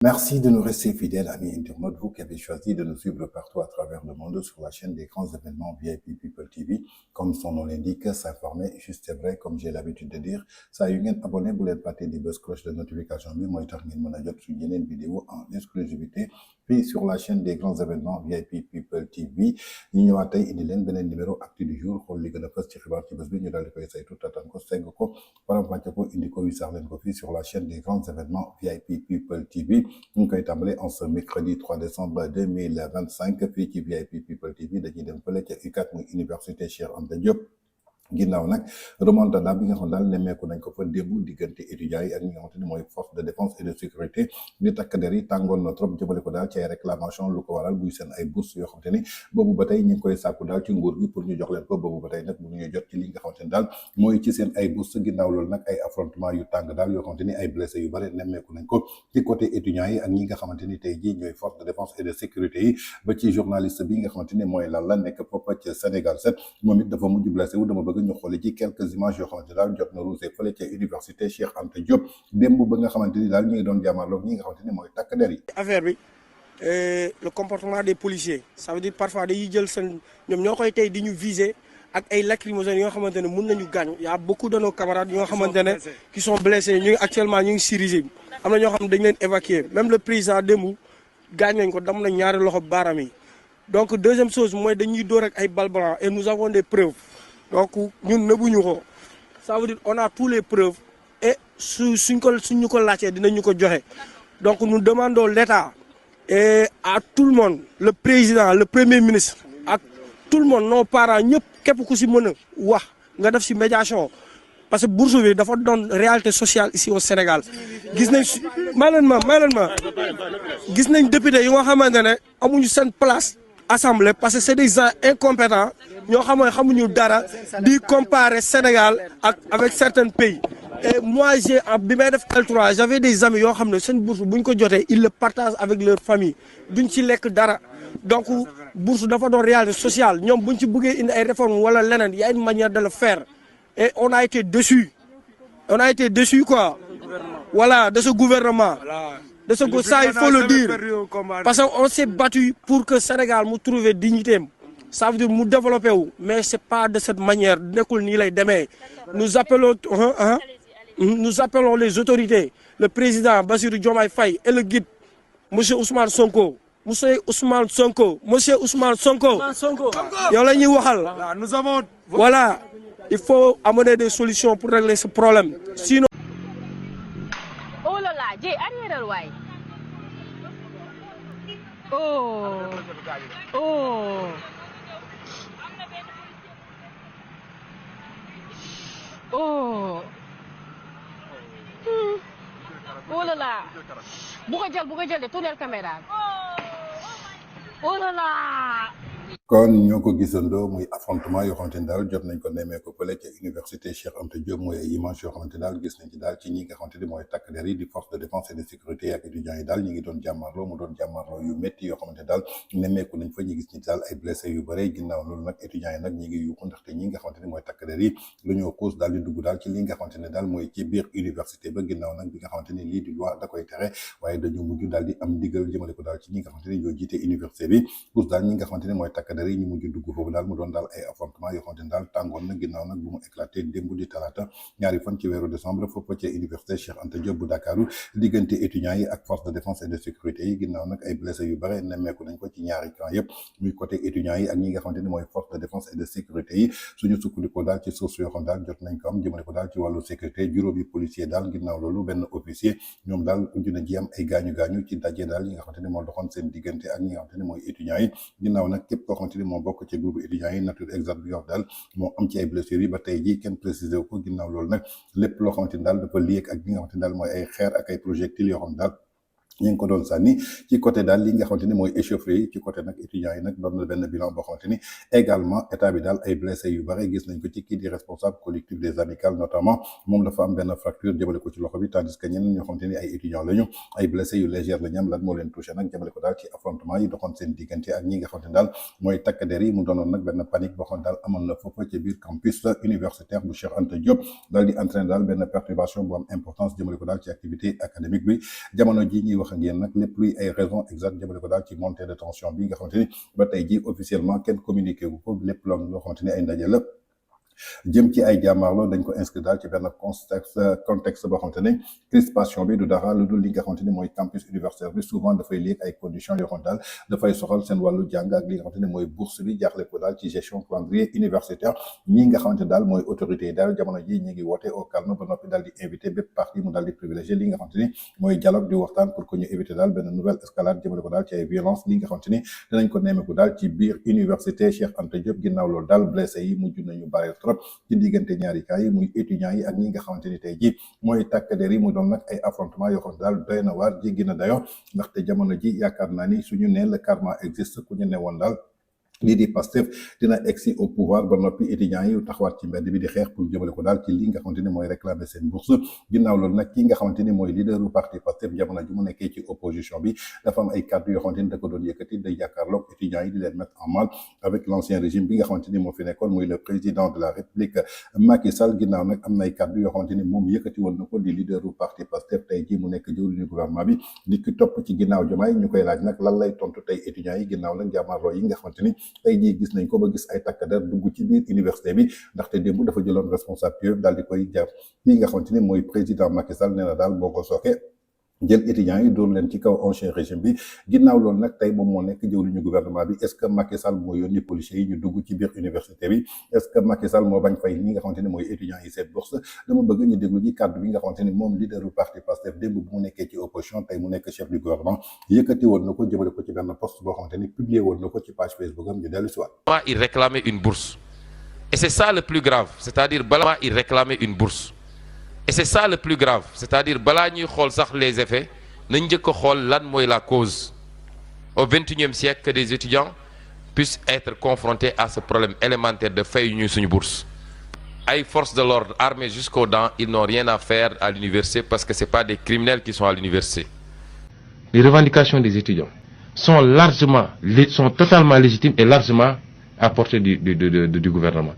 Merci de nous rester fidèles, amis internautes, vous qui avez choisi de nous suivre partout à travers le monde sur la chaîne des grands événements VIP People TV. Comme son nom l'indique, s'informer, juste et vrai, comme j'ai l'habitude de dire. Ça y est, abonné, vous l'êtes parti des buzz cloche de notification, mais moi, je suis une vidéo en exclusivité. Puis sur la chaîne des grands événements VIP People TV, ñu ñëwaat tey indi leen beneen numéro actu du jour xool li gën a fës ci xibaar ci bés bi ñu daal di koy saytu tatan ko segg ko faram-fàcce ko indi ko wisaar leen ko fii sur la chaîne des grands événements VIP People TV ñu ngi koy tàmbale en ce mercredi 3 décembre 2025 fii ci VIP People TV dañuy dem fële ca UCAD muy université Cheikh Anta Diop. ginnaaw nag remontada bi nga xam daal nemmeeku nañ ko fa démb diggante étudiants yi ak ñi nga xamante ni mooy force de défense et de sécurité di takk der yi tàngoon na trop jëmale ko daal ci ay réclamation lu ko waral buy seen ay bourse yoo xamante ni boobu ba tey ñu ngi koy sàkku daal ci nguur gi pour ñu jox leen ko boobu ba tey nag mënuñu jot ci li nga xamante ni daal mooy ci seen ay bourse ginnaaw loolu nag ay affrontement yu tàng daal yoo xamante ni ay blessé yu bëri nemmeeku nañ ko ci côté étudiants yi ak ñi nga xamante ni tey jii ñooy force de défense et de sécurité yi ba ci journaliste bi nga xamante ni mooy lan la nekk foofa ci Sénégal 7 moom it dafa mujj blessé wu dama bëgg ñu xoole ci quelques images yoo xamante daal jot na ruusee fële ca université Cheikh Anta Diop démb ba nga xamante ni daal ñu ngi doon jàmmarloog ñi nga xamante ni mooy takk der yi. affaire bi le comportement des policiers ça veut dire parfois dañuy jël seen ñoom ñoo koy tey di ñu viser ak ay lacrymogènes yoo xamante ne mun nañu gaañ y a beaucoup de nos camarades yoo xamante ne qui sont blessés ñu ngi actuellement ñu ngi si régime am na ñoo xam ne dañ leen évacuer même le président démb gaañ nañ ko dam na ñaari loxo baaraam yi donc deuxième chose mooy dañuy dóor ak ay balles blancs et nous avons des preuves. donc ñun nëbuñu ko ça veut dire on a tous les preuves et suñ ñu ko laajtee dinañu ko joxe donc nous demandons l'État et à tout le monde le président le premier ministre ak tout le monde nos parents ñëpp képp ku si mën a wax nga def si médiation parce que bourse bi dafa doon réalité sociale ici au Sénégal gis nañ gis nañ député yi nga xamante ne amuñu seen place assemblée parce que c'est des gens incompétents ñoo xamuñu dara di comparer Sénégal avec certains pays et moi bi may def L3 j'avais des amis yoo xam ne seen bourse buñ ko jotee ils le partagent avec leur famille duñ ci lekk dara donc bourse dafa doon réalité sociale ñoom buñ ci bëggee indi ay réformes wala leneen y a une manière de le faire et on a été déçus quoi voilà de ce gouvernement. De ce que ça, il faut le dire. Parce qu'on s'est battu pour que le Sénégal nous trouve dignité. Ça veut dire nous développer. Mais ce n'est pas de cette manière. Nous appelons les autorités, le président Bassirou Diomaye Faye et le guide, M. Ousmane Sonko. Nous avons... Voilà, il faut amener des solutions pour régler ce problème. Sinon... Oh là là, Jay, arrière waay. Oh. Oh. Oh. Oh là là. Bu ko jël de tournel caméra. Oh là là. kon ñoo ko gisandoo muy affrontement yoo xamante ni daal jot nañ ko nemee ko fële ca université Cheikh Anta Diop mooy ay image yoo xamante daal gis nañ ci daal ci ñi nga xamante ni mooy takk der yi di force de défense et de sécurité ak étudiants yi daal ñi ngi doon jàmmarloo mu doon jàmmarloo yu métti yoo xamante daal nemeeku nañ fa ñu gis ñi daal ay blessé yu bare ginnaaw loolu nag étudiants yi nag ñi ngi yuuxu ndaxte ñi nga xamante ni mooy takk der yi lu ñoo xuus daal di dugg daal ci li nga xamante ne daal mooy ci biir université ba ginnaaw nag bi nga xamante ni lii di loi da koy tere waaye dañu mujj daal di am ndigal jëmale ko daal ci ñi nga xamante ni ñoo jiite université bi xuus daal ñi nga xamante ni mooy takk der yi ñu mujj dugg foofu daal mu doon daal ay affrontement yoo xamante ni daal tàngoon na ginnaaw nag bu mu éclaté démb di talaata ñaari fan ci weeru décembre foofu ci université Cheikh Anta Diop bu Dakaru diggante étudiants yi ak force de défense et de sécurité yi ginnaaw nag ay blessés yu bare nemmeeku nañ ko ci ñaari camp yëpp muy côté étudiants yi ak ñi nga xamante ni mooy force de défense et de sécurité yi suñu sukkandikoo daal ci source yoo xam daal jot nañ ko am jëmale ko daal ci wàllu sécurité juróomi policier daal ginnaaw loolu benn officier ñoom daal dina ji am ay gaañu-gaañu ci daje daal yi nga xamante ni moo doxoon seen diggante ak ñi nga xamante ni mooy étudiants yi ginnaaw nag képp koo xamante ni moo bokk ci groupe étudiants yi nature exacte bi wax daal moo am ci ay blessures yi ba tey jii kenn précisé wu ko ginnaaw loolu nag lépp loo xamante ni daal dafa lié ak li nga xamante ni daal mooy ay xeer ak ay projectiles yoo xam daal ñu ngi ko doon sànni ci côté daal li nga xamante ni mooy échauffourée yi ci côté nag étudiants yi nag doon na benn bilan boo xamante ni également état bi daal ay blessés yu bare gis nañ ko ci kii di responsable collectif des amicales notamment moom dafa am benn fracture jëmale ko ci loxo bi tandis que ñeneen ñoo xamante ni ay étudiants lañu ay blessés yu légère la ñu am lan moo leen touché nag jëmale ko daal ci affrontement yi doxoon seen diggante ak ñi nga xamante ni daal mooy takk der yi mu doonoon nag benn panique boo xam daal amoon na foofu ci biir campus universitaire bu Cheikh Anta Diop daal di entraîner daal benn perturbation bu am importance jëmale ko daal ci activité académique bi jamono ji ñuy wax ak yéen nag lépp luy ay raisons exactes jëmale ko daal ci montée de tension bi nga xamante ni ba tey ji officiellement kenn communiqué wu ko lépp loo xamante ni ay ndaje la jëm ci ay jàmmaarloo dañ ko inscrit daal ci benn contexte boo xamante ne crispation bi du dara lu dul li nga xamante ni mooy campus universitaire bi souvent dafay lié ay conditions yoo xamante daal dafay soxal seen wàllu jàng ak li nga xamante ne mooy bourse bi jaaxle ko daal ci gestion calendrier universitaire ñi nga xamante daal mooy autorités yi daal jamono ji ñi ngi woote au calme ba noppi daal di invité bépp parti mu daal di privilégié li nga xamante ni mooy dialogue di waxtaan pour que ñu éviter daal benn nouvelle escalade jëmale ko daal ci ay violence li nga xamante ni dinañ ko nemmeeku daal ci biir université Cheikh Anta Diop ginnaaw loolu daal blessé yi mujj nañu bare trop ci diggante ñaari cas yi muy étudiants yi ak ñi nga xamante ni tey ji mooy takk der yi mu doon nag ay affrontement yoo xam daal doy na waar jéggi na dayo ndaxte jamono ji yaakaar naa ni suñu ne le karma existe ku ñu ne woon daal lii di Pastef dina egsi au pouvoir ba noppi étudiants yi taxawaat ci mbedd bi di xeex pour jëmale ko daal ci li nga xamante ni mooy réclamer seen bourse ginnaaw loolu nag ki nga xamante ni mooy leader du parti Pastef jamono ji mu nekkee ci opposition bi dafa am ay kàddu yoo xamante ni da ko doon yëkkati day jàkkaarloog étudiants yi di leen mettre en mal avec l'ancien régime bi nga xamante ni moo fi nekkoon muy le président de la République Macky Sall ginnaaw nag am na ay kàddu yoo xamante ni moom yëkkati woon na ko di leader du parti Pastef tey ji mu nekk jëwriñu gouvernement bi di ki topp ci ginnaaw Diomaye ñu koy laaj nag lan lay tontu tey étudiants yi ginnaaw nag jàmmaarloo yi nga xamante ni tey jii gis nañ ko ba gis ay takk der dugg ci biir université bi ndaxte démb dafa jëloon responsabilité yëpp daal di koy jar kii nga xamante ni mooy président Macky Sall nee na daal boo ko sookee jël étudiants yi doon leen ci kaw ancien régime bi ginnaaw loolu nag tey moom moo nekk jëwriñu gouvernement bi est-ce que Macky Sall moo yónni policiers yi ñu dugg ci biir université bi est-ce que Macky Sall moo bañ fay ñi nga xamante ni mooy étudiants yi seen bourse dama bëgg ñu déglu ji kàddu bi nga xamante ni moom leader du parti Pastef démb bu mu nekkee ci opposition tey mu nekk chef du gouvernement yëkkati woon na ko jëmale ko ci benn post boo xamante ni publié woon na ko ci page Facebook am ñu dellu si waat. Il réclamait une bourse et c'est ça le plus grave, c'est-à-dire balaa il réclamait une bourse et c'est ça le plus grave, c'est-à-dire balaa ñuy xool sax les effets nañ njëkk a xool lan mooy la cause au XXIe siècle que des étudiants puissent être confrontés à ce problème élémentaire de fay ñuy suñu bourse. Ay forces de l'ordre armés jusqu'aux dents, ils n'ont rien à faire à l'université parce que c'est pas des criminels qui sont à l'université. Les revendications des étudiants sont totalement légitimes et largement à portée du gouvernement.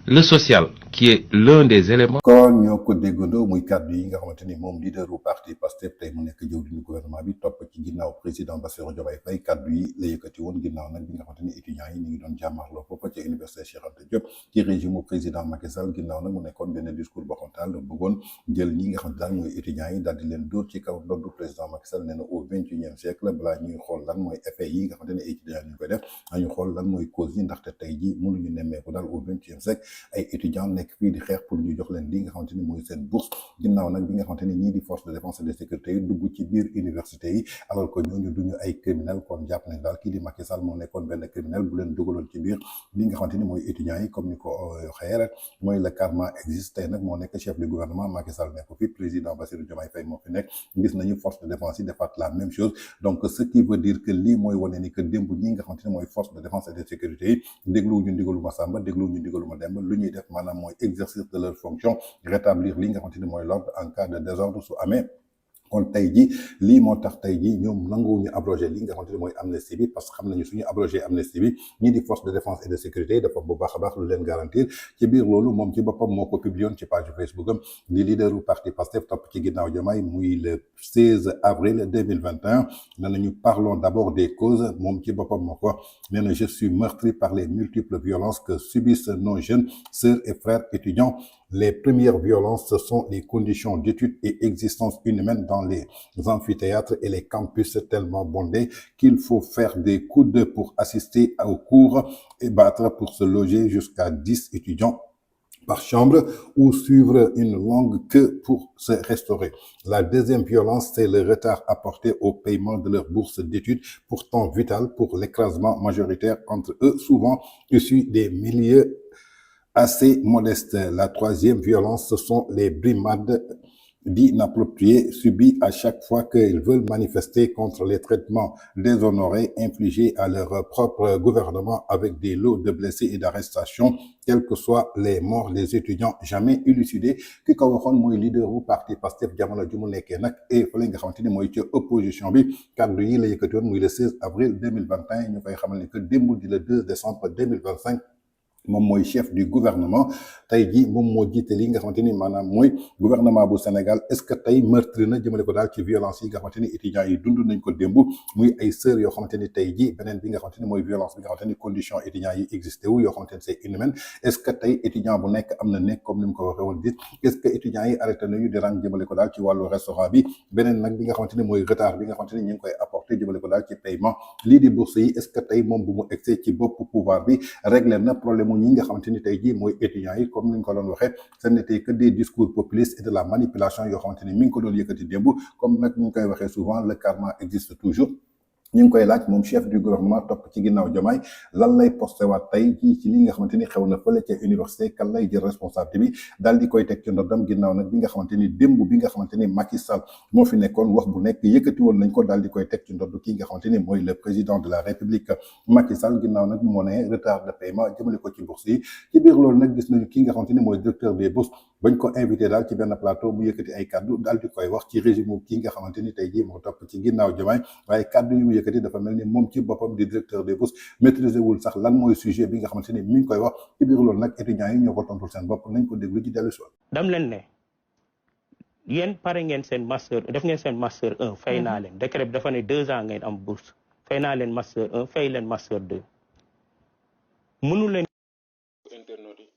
Le social, qui est l'un des éléments. kon ñoo ko déggandoo muy kàddu yi nga xamante ni moom leader du parti Pastef tey mu nekk jëwriñu gouvernement bi topp ci ginnaaw président Bassirou Diomaye Faye kàddu yi la yëkkati woon ginnaaw nag bi nga xamante ni étudiants yi ñu ngi doon jàmmarloo foofu ci université Cheikh Anta Diop ci régime président Macky Sall ginnaaw nag mu nekkoon benn discours boo xam daal bëggoon jël ñi nga xamante daal mooy étudiants yi daal di leen dóor ci kaw ndoddu président Macky Sall nee na au XXIe siècle balaa ñuy xool lan mooy effet yi nga xamante ne étudiants yi ñu koy def nañu xool lan mooy cause yi ndaxte tey ji mënuñu nemmeeku daal au XXIe siècle ay étudiants nekk fii di xeex pour ñu jox leen li nga xamante ni mooy seen bourse ginnaaw nag bi nga xamante ni ñii di force de défense et de sécurité yi dugg ci biir université yi alors que ñooñu duñu ay criminel kon jàpp nañ daal kii di Macky Sall moo nekkoon benn criminel bu leen dugaloon ci biir li nga xamante ni mooy étudiants yi comme ni ko waxee rek mooy le karma existe tey nag moo nekk chef du gouvernement Macky Sall nekk fi président Bassirou Diomaye Faye moo fi nekk gis nañu force de défense yi defaat la même chose donc ce qui veut dire que lii mooy wane ni que démb ñi nga xamante ni mooy force de défense et de sécurité yi dégluwuñu ndigalu ma Samba dégluwuñu ndigalu ma Demba lu ñuy def maanaam mooy exercice de leur fonction rétablir li nga xamante ni mooy l'ordre en cas de désordre su amee kon tey ji lii moo tax tey ji ñoom nanguwuñu abrogé li nga xamante ni mooy amnistie bi parce que xam nañu suñu abrogé amnistie bi ñii di force de défense et de sécurité dafa bu baax a baax lu leen garantir ci biir loolu moom ci boppam moo ko publié woon ci page Facebook am di leader du parti Pastef topp ci ginnaaw Diomaye muy le 16 avril 2021 nee nañu parlons d'abord des causes moom ci boppam moo ko nee na je suis meurtri par les multiples violences que subissent nos jeunes sœurs et frères étudiants. Les premières violences, ce sont les conditions d'études et existence inhumaine dans les amphithéâtres et les campus tellement bondés qu'il faut faire des coudes pour assister aux cours et battre pour se loger jusqu'à 10 étudiants par chambre ou suivre une longue queue pour se restaurer. La deuxième violence, c'est le retard apporté au paiement de leur bourse d'études, pourtant vitale pour l'écrasement majoritaire entre eux, souvent issus des milieux assez modeste. La troisième violence, ce sont les brimades d'inappropriés subis à chaque fois qu'ils veulent manifester contre les traitements déshonorés infligés à leur propre gouvernement avec des lots de blessés et d'arrestations, quels que soient les morts des étudiants jamais élucidés. ki ko waxoon mooy leader bu parti Pastef jamono ju mu nekkee nag et fële nga xamante ni mooy ci opposition bi kaddu yi la yëkkati woon muy le 16 avril 2021 ñu koy xamal ni que démb di le 2 décembre 2025 moom mooy chef du gouvernement tey jii moom moo jiite li nga xamante ni maanaam mooy gouvernement bu Sénégal est-ce que tey meurtre na jëmale ko daal ci violence yi nga xamante ni étudiants yi dund nañ ko démb muy ay sœurs yoo xamante ni tey jii beneen bi nga xamante ni mooy violence bi nga xamante ni condition étudiants yi existé wu yoo xamante ni c'est inhumaine est-ce que tey étudiant bu nekk am na nekk comme ni mu ko waxee woon dit est-ce que étudiants yi arrêté nañu di rang jëmale ko daal ci wàllu restaurant bi beneen nag bi nga xamante ni mooy retard bi nga xamante ni ñu ngi koy apporté jëmale ko daal ci paiement lii di bourse yi est-ce que tey moom bu mu egsee ci bopp pouvoir bi réglé na problème ñi nga xamante ni tey jii mooy étudiants yi comme ni ñu ko doon waxee ce n'était que des discours populistes et de la manipulation yoo xamante ni mi ngi ko doon yëkkati démb comme nag ñu ngi koy waxee souvent le karma existe toujours ñu ngi koy laaj moom chef du gouvernement topp ci ginnaaw Diomaye lan lay posté waat tey jii ci li nga xamante ni xew na fële ca université kan lay jël responsabilité bi daal di koy teg ci ndoddam ginnaaw nag bi nga xamante ni démb bi nga xamante ni Macky Sall moo fi nekkoon wax bu nekk yëkkati woon nañ ko daal di koy teg ci ndodd kii nga xamante ni mooy le président de la République Macky Sall ginnaaw nag moo ne retard de paiement jëmale ko ci bourse yi ci biir loolu nag gis nañu kii nga xamante ni mooy directeur des bourses bañ ko invité daal ci benn plateau mu yëkkati ay kaddu daal di koy wax ci régime kii nga xamante ni tey jii moo topp ci ginnaaw Diomaye waaye kaddu yu mu yëkkati dafa mel ni moom ci boppam di directeur des bourses maîtriser wul sax lan mooy sujet bi nga xamante ni mi ngi koy wax ci biir loolu nag étudiants yi ñoo ko tontul seen bopp nañ ko déglu ci dellu si dam leen ne yéen pare ngeen seen master def ngeen seen master 1 fay naa leen décret bi dafa ne 2 ans ngeen am bourse fay naa leen master 1 fay leen master 2 mënu leen internautes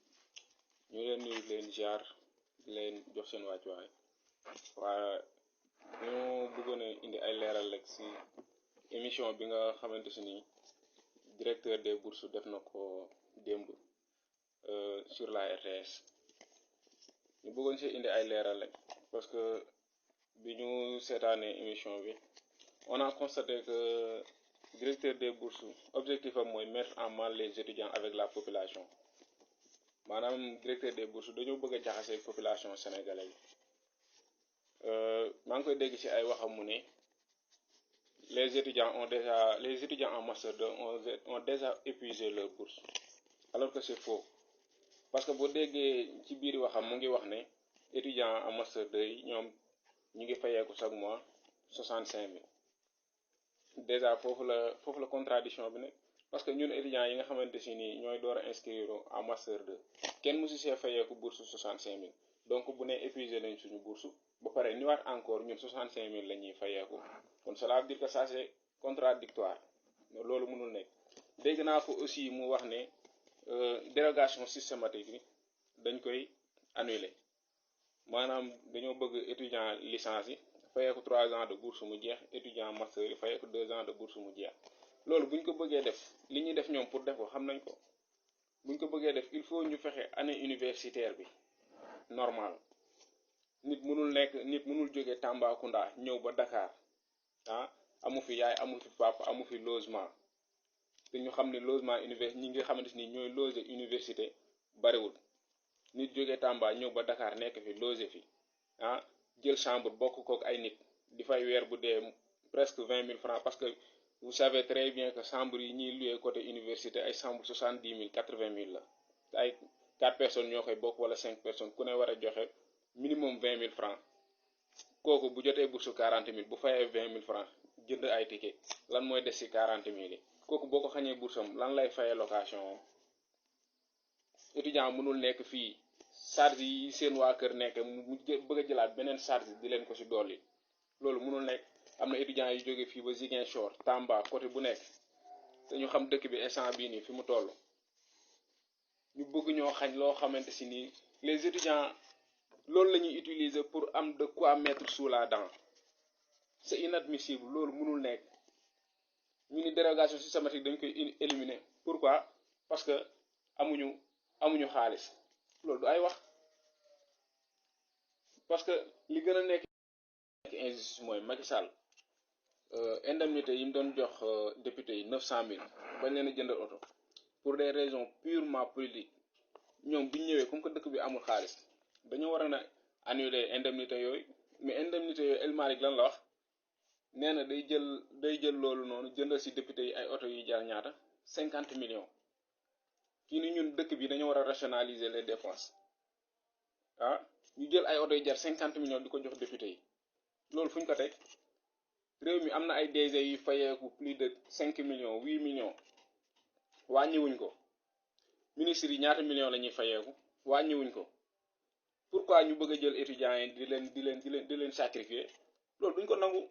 yi ñu leen nuyu leen ziar leen jox seen wàccuwaay waa ñu bëggoon a indi ay leeral rek si émission bi nga xamante si ni directeur des bourses def na ko démb sur la RTS ñu bëggoon si indi ay leeral rek parce que bi ñu seetaanee émission bi on a constaté que directeur des bourses objectif am mooy mettre en mal les étudiants avec la population maanaam directeur des bourses dañoo bëgg a jaxase population sénégalaise maa ngi koy dégg ci ay waxam mu ne les étudiants en master 2 ont déjà épuisé leur bourse alors que c'est faux parce que boo déggee ci biir waxam mu ngi wax ne étudiants en master 2 yi ñoom ñu ngi fayeeku chaque mois 65 000 déjà foofu la contradiction bi nekk parce que ñun étudiants yi nga xamante si nii ñooy door a inscrire en master 2 kenn musu see fayeeku bourse 65 000 donc bu ne épuisé nañ suñu bourse ba pare ñëwaat encore ñun 65 000 la ñuy fayeeku kon cela veut dire que ça c'est contradictoire loolu mënul nekk dégg naa ko aussi mu wax ne dérogation systématique bi dañ koy annuler maanaam dañoo bëgg étudiant licence yi fayeeku 3 ans de bourse mu jeex étudiant master yi fayeeku 2 ans de bourse mu jeex loolu buñ ko bëggee def li ñuy def ñoom pour def ko xam nañ ko buñ ko bëggee def il faut ñu fexe année universitaire bi normal nit mënul jóge Tambacounda ñëw ba Dakar amu fi yaay amu fi papa amu fi logement te ñu xam ne logement université ñi nga xamante ni ñooy loger université bariwul nit jóge Tamba ñëw ba Dakar nekk fi loger fi jël chambre bokk kook ay nit di fay weer bu dee presque 20 000 francs parce que vous savez très bien que chambre yi ñuy loué côté université ay chambre 70 000 80 000 la ay 4 personnes ñoo koy bokk wala 5 personnes ku ne war a joxe minimum 20 000 francs kooku bu jotee bourse 40 000 bu fayee 20 000 francs jënd ay ticket lan mooy des ci 40 000 yi kooku boo ko xañee bourse am lan lay fayee location étudiant mënul nekk fii charge yi seen waa kër nekk mu bëgg a jëlaat beneen charge di leen ko ci dolli loolu mënul nekk am na étudiants yu jóge fii ba Ziguinchor Tamba côté bu nekk te ñu xam dëkk bi instant bii nii fi mu toll ñu bëgg ñoo xañ loo xamante si nii les étudiants loolu la ñuy utiliser pour am de quoi mettre sous la dent c'est inadmissible loolu mënul nekk ñu ni dérogation systématique dañ koy éliminer pourquoi parce que amuñu xaalis loolu du ay wax parce que li gën a nekk injustice mooy Macky Sall indemnité yi mu doon jox député yi 900 000 bañ leen a jëndal oto pour des raisons purement politiques ñoom bi ñu ñëwee comme que dëkk bi amul xaalis dañoo war a annuler indemnité yooyu mais indemnité yooyu El Malick lan la wax nee na day jël loolu noonu jëndal si député yi ay oto yi jaar ñaata 50 millions kii ni ñun dëkk bi dañoo war a rationaliser les dépenses ah ñu jël ay oto yi jar 50 millions di ko jox député yi loolu fu ñu ko teg réew mi am na ay DG yu fayeeku plus de 5 millions 8 millions wàññiwuñ ko ministres yi ñaata millions la ñuy fayeeku wàññiwuñ ko pourquoi ñu bëgg a jël étudiants yi di leen sacrifier loolu duñ ko nangu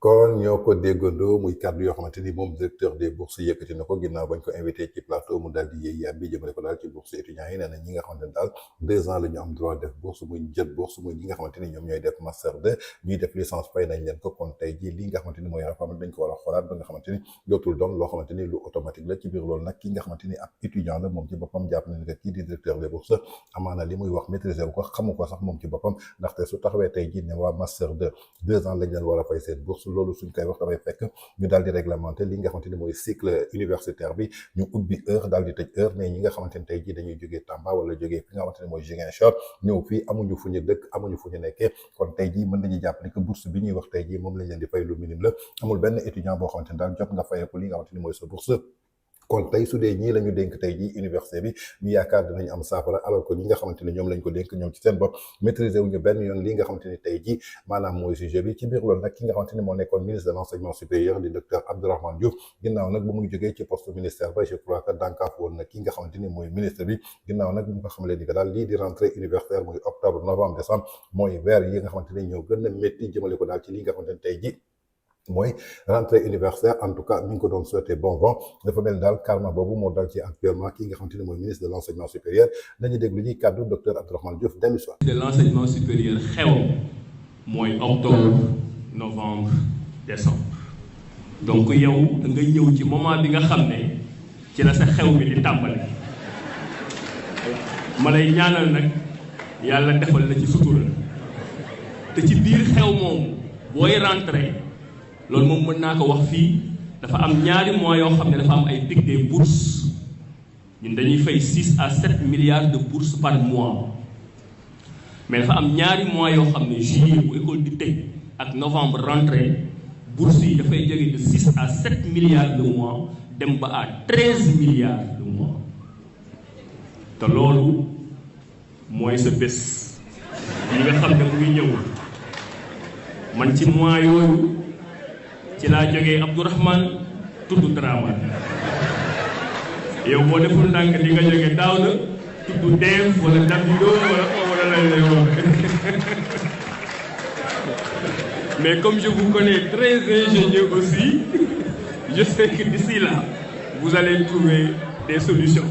kon ñoo ko déggandoo muy kàddu yoo xamante ni moom directeur des bourses yëkkati na ko ginnaaw bañ ko invité ci plateau mu daal di yéey yàbbi jëmale ko daal ci bourse étudiants yi nee na ñi nga xamante ni daal 2 ans la ñu am droit def bourse muy jët bourse muy ñi nga xamante ni ñoom ñooy def master 2 ñuy def licence fay nañ leen ko kon tey jii li nga xamante ni mooy réforme dañ ko war a xoolaat ba nga xamante ni dootul doon loo xamante ni lu automatique la ci biir loolu nag ki nga xamante ni ab étudiant la moom ci boppam jàpp na ni que kii di directeur des bourses amaana li muy wax maîtriser wu ko xamu ko sax moom ci boppam ndaxte su taxawee tey jii ne waa master 2 ans lañ leen war a fay seen bourse loolu suñ koy wax dafay fekk ñu daal di réglementer li nga xamante ni mooy cycle universitaire bi ñu ubbi heure daal di tëj heure mais ñi nga xamante ni tey jii dañuy jógee Tamba wala jógee fi nga xamante ni mooy Ziguinchor ñëw fii amuñu fu ñu dëkk amuñu fu ñu nekkee kon tey jii mën nañu jàpp ni que bourse bi ñuy wax tey jii moom lañ leen di fay lu minimum la amul benn étudiant boo xamante ni daal jot nga fayeeku li nga xamante ni mooy sa bourse kon tey su dee ñii la ñu dénk tey jii université bi ñu yaakaar dinañ am saafara alors que ñi nga xamante ni ñoom lañ ko dénk ñoom ci seen bopp maîtriser wuñu benn yoon li nga xamante ni tey jii maanaam mooy sujet bi ci biir loolu nag ki nga xamante ni moo nekkoon ministre de l'enseignement supérieur di docteur Abdourahmane Diouf ginnaaw nag bu muy jógee ci poste ministère ba je crois que dànkaaf woon na ki nga xamante ni mooy ministre bi ginnaaw nag bu ñu ko xamalee ni que daal lii di rentrée universitaire muy octobre novembre décembre mooy weer yi nga xamante ni ñoo gën a métti jëmale ko daal ci li nga xamante ni tey jii mooy rentrée universitaire en tout cas mi ngi ko doon souhaité bon vent dafa mel daal karma boobu moo dal ci actuellement ki nga xamante ni mooy ministre de l'enseignement supérieur nañu déglu ñuy kàddu docteur Abdourahmane Diouf dellu si de l'enseignement supérieur xew mooy octobre novembre décembre donc yow da nga ñëw ci moment bi nga xam ne ci la sa xew bi di tàmbali ma lay ñaanal nag yàlla defal la ci sutura te ci biir xew moom booy rentrée loolu moom mën naa ko wax fii dafa am ñaari mois yoo xam ne dafa am ay pic des bourses ñun dañuy fay 6 à 7 milliards de bourses par mois mais dafa am ñaari mois yoo xam ne juillet bu école di tëj ak novembre rentrée bourses yi dafay jóge de 6 à 7 milliards de mois dem ba à 13 milliards de mois te loolu mooy sa bés yi nga xam ne mu ngi ñëw man ci mois yooyu ci laa jógee Abdourahmane tudd Dramane yow boo deful ndànk di nga jógee Daouda tudd Dave wala Davido wala lañ lay wax mais comme je vous connais très ingénieux aussi je sais que d'ici là vous allez trouver des solutions.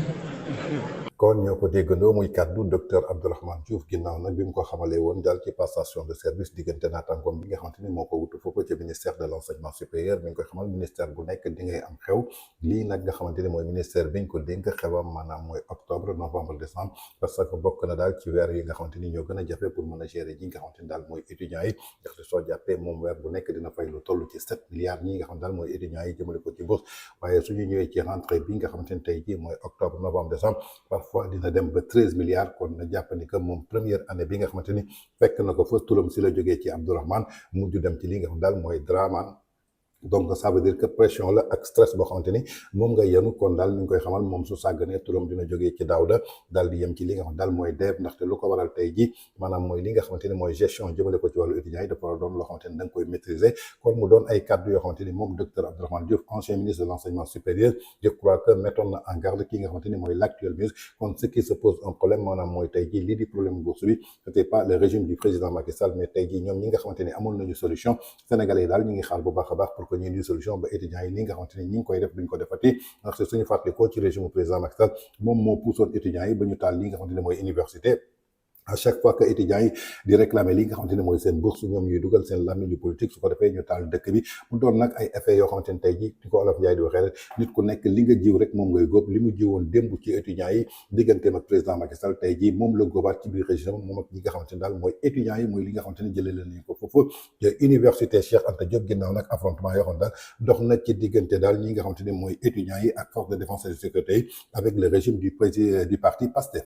kon ñoo ko déggandoo muy kàddu docteur Abdourahmane Diouf ginnaaw nag bi mu ko xamalee woon daal ci passation de service diggante naataangoom bi nga xamante ni moo ko wutu foofu ci ministère de l'enseignement supérieur mi ngi koy xamal ministère bu nekk di ngay am xew lii nag nga xamante ni mooy ministère bi ñu ko dénk xewam maanaam mooy octobre novembre décembre parce que bokk na daal ci weer yi nga xamante ni ñoo gën a jafe pour mën a gérer ñi nga xamante ni daal mooy étudiants yi ndaxte soo jàppee moom weer bu nekk dina fay lu toll ci 7 milliards ñi nga xam daal mooy étudiants yi jëmale ko ci bourse waaye suñu ñëwee ci rentrée bi nga xamante ni tey jii mooy octobre novembre décembre fois dina dem ba 13 milliards kon na jàpp ni que moom première année bi nga xamante ni fekk na ko fa turam si la jógee ci Abdourahmane mujj dem ci li nga xam daal mooy Dramane donc ça veut dire que pression la ak stress boo xamante ni moom nga yenu kon daal ñu ngi koy xamal moom su sàgganee turam dina jógee ci Daouda daal di yem ci li nga xam daal mooy deeb ndaxte lu ko waral tey ji maanaam mooy li nga xamante ni mooy gestion jëmale ko ci wàllu étudiants yi dafa war a doon loo xamante ni da nga koy maîtriser kon mu doon ay kàddu yoo xamante ni moom docteur Abdourahmane Diouf ancien ministre de l'enseignement supérieur je crois que mettoon na en garde ki nga xamante ni mooy l'actuel ministre kon ce qui se pose un problème maanaam mooy tey ji lii di problème bourse bi c'était pas le régime du président Macky Sall mais tey ji ñoom ñi nga xamante ni amoon nañu solution sénégalais yi daal ñi ngi xaar bu baax a baax pour que ñu indi solution ba étudiants yi li nga xamante ni ñi ngi koy def duñ ko defati ndax c'est suñu fàttalikoo ci régime président Macky Sall moom moo puusoon étudiants yi ba ñu taal li nga xamante ni mooy université à chaque fois que étudiants yi di réclamer li nga xamante ni mooy seen bourse ñoom ñuy dugal seen làmmiñu politique su ko defee ñu taal dëkk bi mu doon nag ay effets yoo xamante ni tey ji ni ko Olof Njaay di waxee rek nit ku nekk li nga jiw rek moom ngay góob li mu jiwoon démb ci étudiants yi digganteem ak président Macky Sall tey ji moom la góobaat ci biir régime moom ak ñi nga xamante ni daal mooy étudiants yi mooy li nga xamante ni jëlee leen nañu ko foofu université Cheikh Anta Diop ginnaaw nag affrontement yoo xam daal dox na ci diggante daal ñi nga xamante ni mooy étudiants yi ak force de défense et de sécurité yi avec le régime du parti Pastef.